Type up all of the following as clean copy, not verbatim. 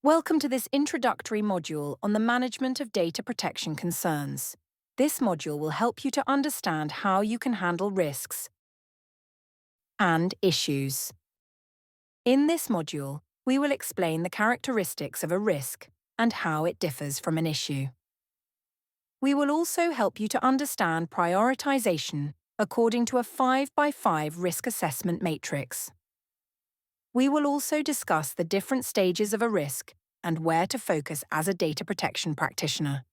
Welcome to this introductory module on the management of data protection concerns. This module will help you to understand how you can handle risks and issues. In this module, we will explain the characteristics of a risk and how it differs from an issue. We will also help you to understand prioritization according to a 5x5 risk assessment matrix. We will also discuss the different stages of a risk and where to focus as a data protection practitioner.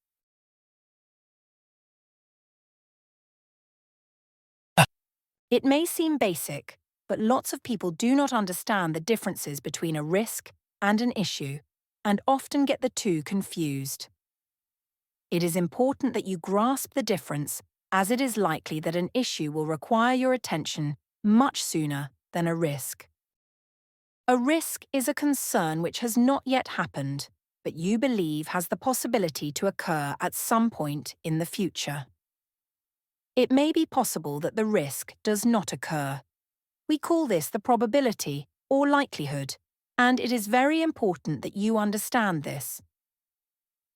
It may seem basic, but lots of people do not understand the differences between a risk and an issue, and often get the two confused. It is important that you grasp the difference, as it is likely that an issue will require your attention much sooner than a risk. A risk is a concern which has not yet happened, but you believe has the possibility to occur at some point in the future. It may be possible that the risk does not occur. We call this the probability or likelihood, and it is very important that you understand this.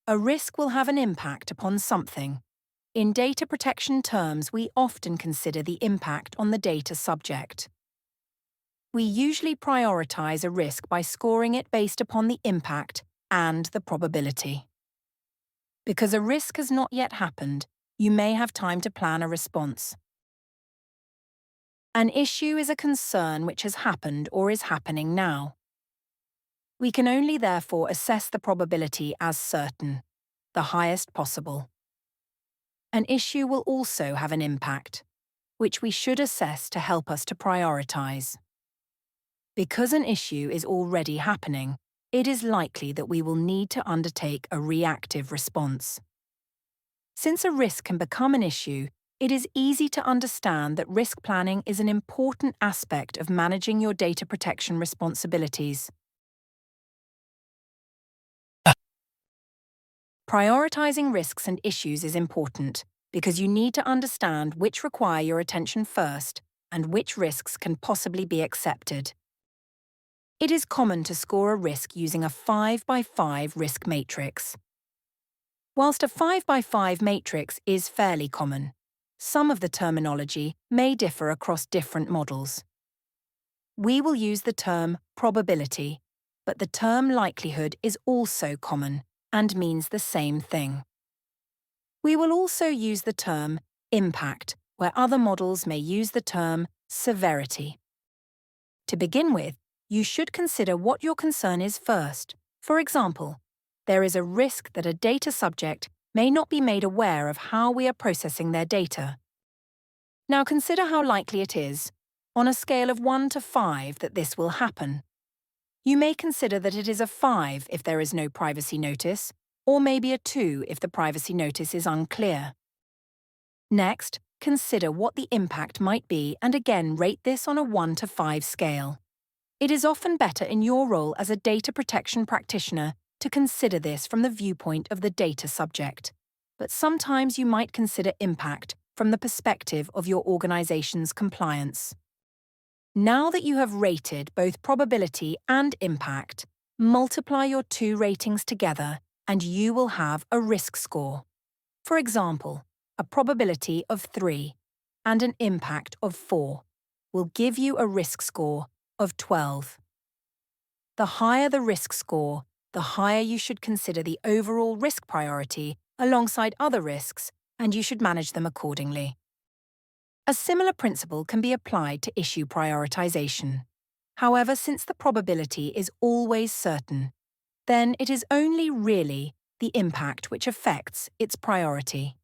A risk will have an impact upon something. In data protection terms, we often consider the impact on the data subject. We usually prioritize a risk by scoring it based upon the impact and the probability. Because a risk has not yet happened, you may have time to plan a response. An issue is a concern which has happened or is happening now. We can only therefore assess the probability as certain, the highest possible. An issue will also have an impact, which we should assess to help us to prioritize. Because an issue is already happening, it is likely that we will need to undertake a reactive response. Since a risk can become an issue, it is easy to understand that risk planning is an important aspect of managing your data protection responsibilities. Prioritizing risks and issues is important because you need to understand which require your attention first and which risks can possibly be accepted. It is common to score a risk using a 5x5 risk matrix. Whilst a 5x5 matrix is fairly common, some of the terminology may differ across different models. We will use the term probability, but the term likelihood is also common and means the same thing. We will also use the term impact, where other models may use the term severity. To begin with, you should consider what your concern is first. For example, there is a risk that a data subject may not be made aware of how we are processing their data. Now consider how likely it is, on a scale of 1 to 5, that this will happen. You may consider that it is a 5 if there is no privacy notice, or maybe a 2 if the privacy notice is unclear. Next, consider what the impact might be and again rate this on a 1 to 5 scale. It is often better in your role as a data protection practitioner to consider this from the viewpoint of the data subject, but sometimes you might consider impact from the perspective of your organization's compliance. Now that you have rated both probability and impact, multiply your two ratings together and you will have a risk score. For example, a probability of 3 and an impact of 4 will give you a risk score of 12. The higher the risk score, the higher you should consider the overall risk priority alongside other risks, and you should manage them accordingly. A similar principle can be applied to issue prioritization. However, since the probability is always certain, then it is only really the impact which affects its priority.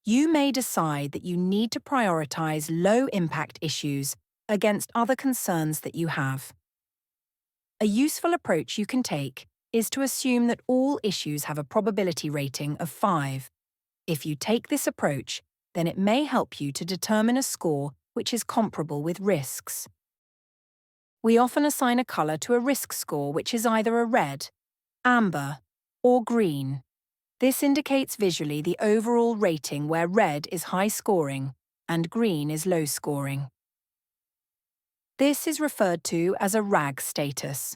You may decide that you need to prioritize low-impact issues against other concerns that you have. A useful approach you can take is to assume that all issues have a probability rating of 5. If you take this approach, then it may help you to determine a score which is comparable with risks. We often assign a color to a risk score which is either a red, amber, or green. This indicates visually the overall rating where red is high scoring and green is low scoring. This is referred to as a RAG status.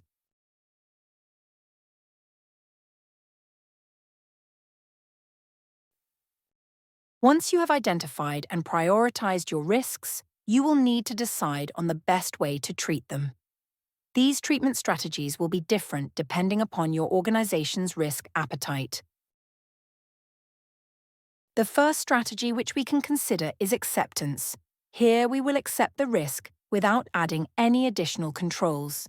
Once you have identified and prioritized your risks, you will need to decide on the best way to treat them. These treatment strategies will be different depending upon your organization's risk appetite. The first strategy which we can consider is acceptance. Here we will accept the risk without adding any additional controls.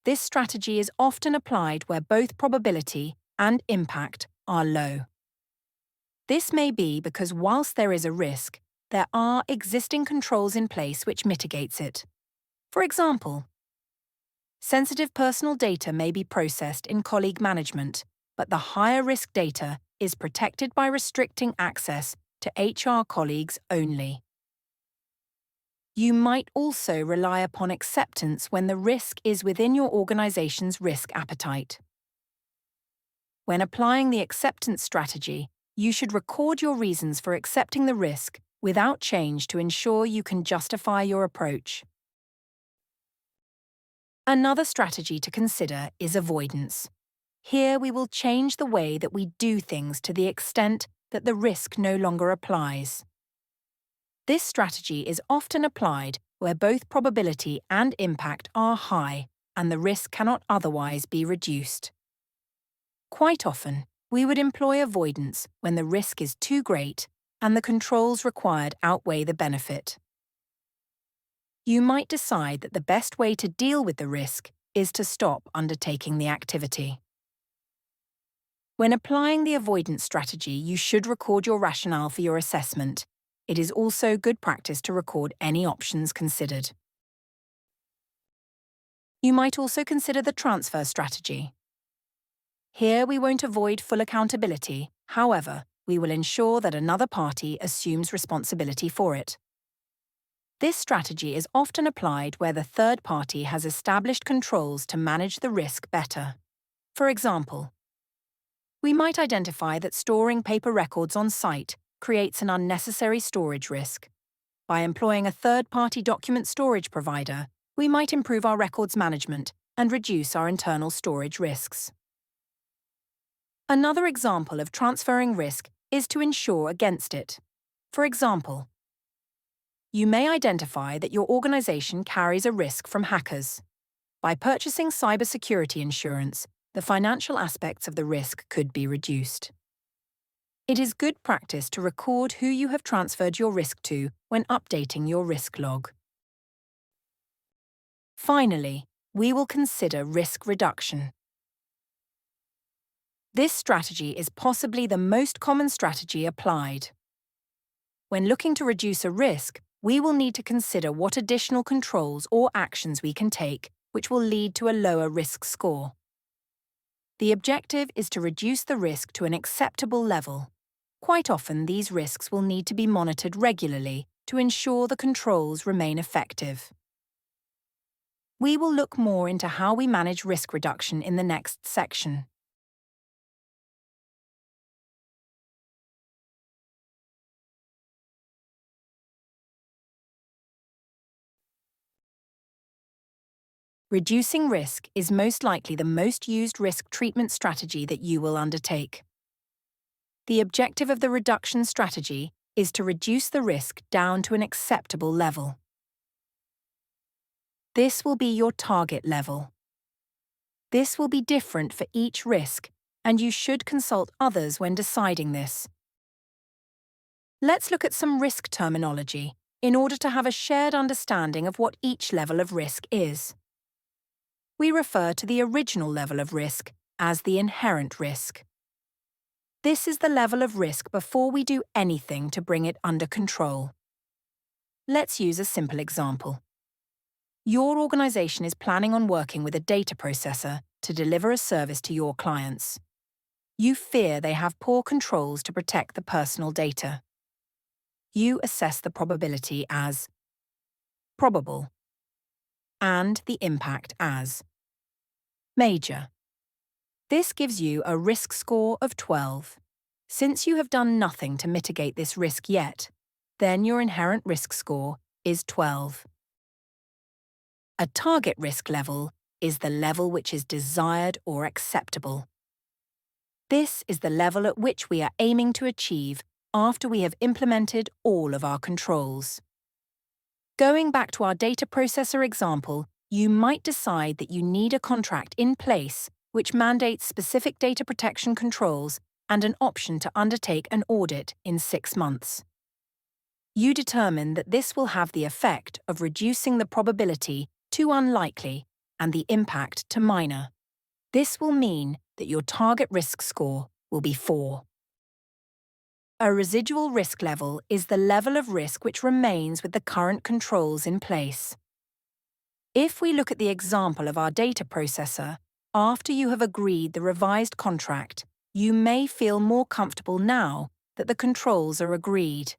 This strategy is often applied where both probability and impact are low. This may be because whilst there is a risk, there are existing controls in place which mitigates it. For example, sensitive personal data may be processed in colleague management, but the higher risk data is protected by restricting access to HR colleagues only. You might also rely upon acceptance when the risk is within your organization's risk appetite. When applying the acceptance strategy, you should record your reasons for accepting the risk without change to ensure you can justify your approach. Another strategy to consider is avoidance. Here we will change the way that we do things to the extent that the risk no longer applies. This strategy is often applied where both probability and impact are high and the risk cannot otherwise be reduced. Quite often, we would employ avoidance when the risk is too great and the controls required outweigh the benefit. You might decide that the best way to deal with the risk is to stop undertaking the activity. When applying the avoidance strategy, you should record your rationale for your assessment. It is also good practice to record any options considered. You might also consider the transfer strategy. Here we won't avoid full accountability, however, we will ensure that another party assumes responsibility for it. This strategy is often applied where the third party has established controls to manage the risk better. For example, we might identify that storing paper records on site creates an unnecessary storage risk. By employing a third-party document storage provider, we might improve our records management and reduce our internal storage risks. Another example of transferring risk is to insure against it. For example, you may identify that your organization carries a risk from hackers. By purchasing cybersecurity insurance, the financial aspects of the risk could be reduced. It is good practice to record who you have transferred your risk to when updating your risk log. Finally, we will consider risk reduction. This strategy is possibly the most common strategy applied. When looking to reduce a risk, we will need to consider what additional controls or actions we can take, which will lead to a lower risk score. The objective is to reduce the risk to an acceptable level. Quite often, these risks will need to be monitored regularly to ensure the controls remain effective. We will look more into how we manage risk reduction in the next section. Reducing risk is most likely the most used risk treatment strategy that you will undertake. The objective of the reduction strategy is to reduce the risk down to an acceptable level. This will be your target level. This will be different for each risk, and you should consult others when deciding this. Let's look at some risk terminology in order to have a shared understanding of what each level of risk is. We refer to the original level of risk as the inherent risk. This is the level of risk before we do anything to bring it under control. Let's use a simple example. Your organization is planning on working with a data processor to deliver a service to your clients. You fear they have poor controls to protect the personal data. You assess the probability as probable and the impact as major. This gives you a risk score of 12. Since you have done nothing to mitigate this risk yet, then your inherent risk score is 12. A target risk level is the level which is desired or acceptable. This is the level at which we are aiming to achieve after we have implemented all of our controls. Going back to our data processor example, you might decide that you need a contract in place which mandates specific data protection controls and an option to undertake an audit in 6 months. You determine that this will have the effect of reducing the probability to unlikely and the impact to minor. This will mean that your target risk score will be 4. A residual risk level is the level of risk which remains with the current controls in place. If we look at the example of our data processor, after you have agreed the revised contract, you may feel more comfortable now that the controls are agreed.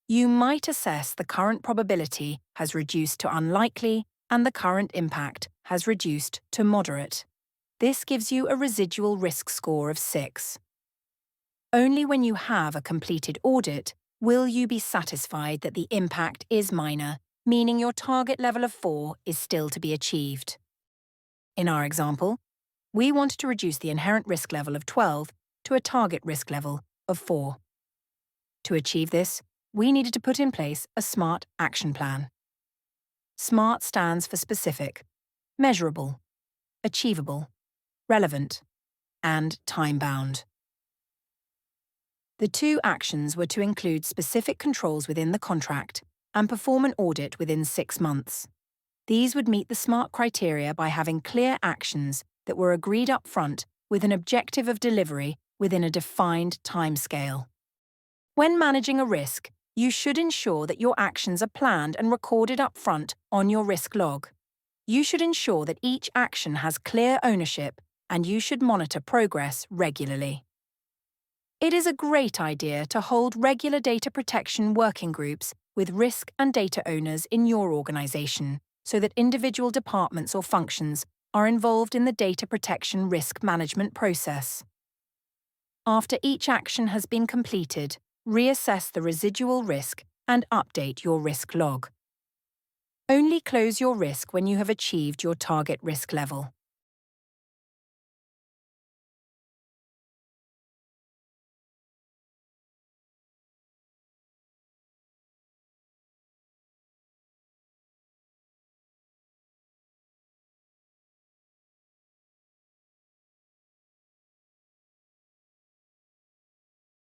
You might assess the current probability has reduced to unlikely and the current impact has reduced to moderate. This gives you a residual risk score of 6. Only when you have a completed audit will you be satisfied that the impact is minor, meaning your target level of 4 is still to be achieved. In our example, we wanted to reduce the inherent risk level of 12 to a target risk level of 4. To achieve this, we needed to put in place a SMART action plan. SMART stands for specific, measurable, achievable, relevant, and time-bound. The 2 actions were to include specific controls within the contract and perform an audit within 6 months. These would meet the SMART criteria by having clear actions that were agreed up front with an objective of delivery within a defined timescale. When managing a risk, you should ensure that your actions are planned and recorded up front on your risk log. You should ensure that each action has clear ownership, and you should monitor progress regularly. It is a great idea to hold regular data protection working groups with risk and data owners in your organization so that individual departments or functions are involved in the data protection risk management process. After each action has been completed, reassess the residual risk and update your risk log. Only close your risk when you have achieved your target risk level.